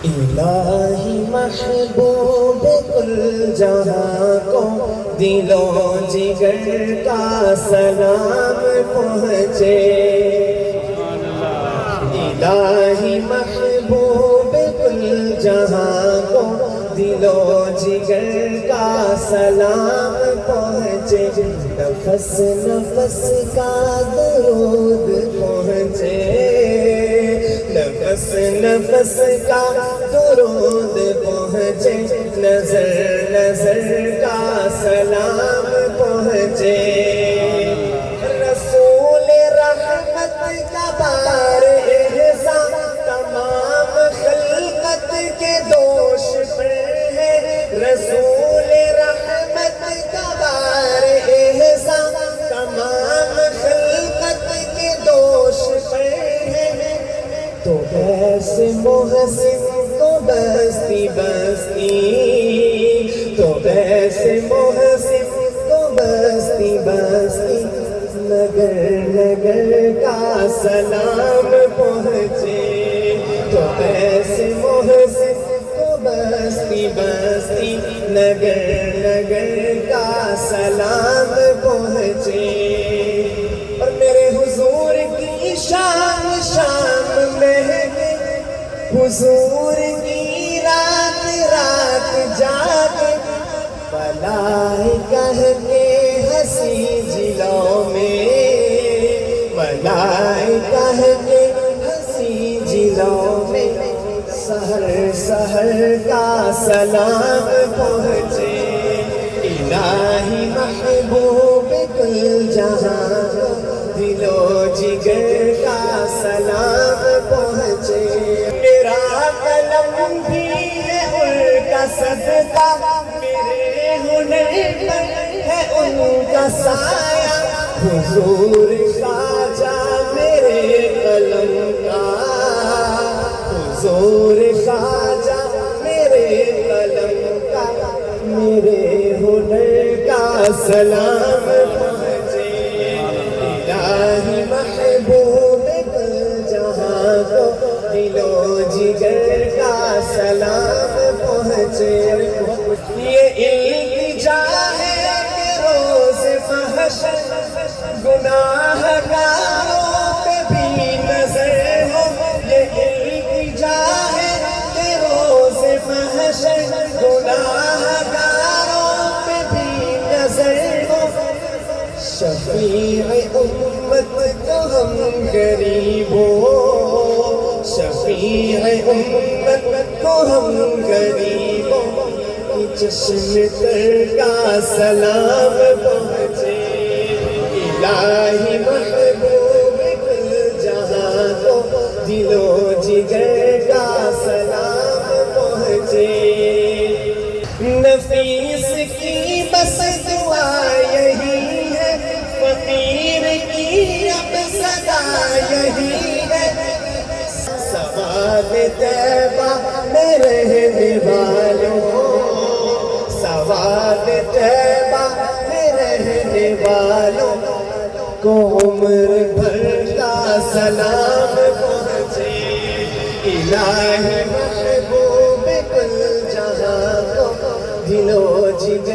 الہی محبوب کل جہاں کو دل و جگر کا سلام پہنچے۔ الہی محبوب کل جہاں کو دل و جگر کا سلام پہنچے۔ نفس نفس کا درود پہنچے، نفس نفس کا درود پہنچے، نظر نظر کا سلام پہنچے۔ رسول رحمت کا بار احسان تمام خلقت کے دوش پر ہے۔ رسول رحمت کا بار احسان تمام خلقت کے دوش پر ہے۔ تو ایسے محسن کو بستی بستی، تو ایسے محسن کو بستی بستی، نگر نگر کا سلام پہنچے۔ تو ایسے محسن کو بستی بستی، نگر نگر کا سلام پہنچے۔ اور میرے حضور کی شان شام میں ہے، حضور کی رات رات جاگے، بلائے کہہ کے ہنسی جلوں میں، بلائے کہہ کے ہنسی جلوں میں، سحر سحر کا سلام پہنچے۔ الہی محبوب کل جہاں دل و جگر کا سلام پہنچے۔ میرا قلم بھی ہے ان کا صدقہ، میرے ہنر پر ہے ان کا سایہ، حضور خواجہ میرے قلم کا، حضور خواجہ میرے قلم کا، میرے ہنر کا سلام پہنچے۔ الہی محبوب کل جہاں کو دل و جگر کا سلام پہنچے۔ یہ التجا ہے کہ روز محشر گناہ گاروں پہ بھی نظر ہو۔ یہ التجا ہے کہ روز محشر گناہ گاروں پہ بھی نظر ہو۔ شفیع امت کو ہم غریبوں، شفیع امت کو ہم غریبوں کی چشم تر کا سلام پہنچے۔ الہی محبوب کل جہاں کو دل و جگر کا سلام پہنچے۔ نفیس کی بس دعا یہی ہے، فقیر کی اب صدا یہی ہے، سواد طیبہ میں رہنے والوں، سواد طیبہ میں رہنے والوں کو عمر بھر کا سلام پہنچے۔ الہی محبوب کل جہاں کو دل و جگر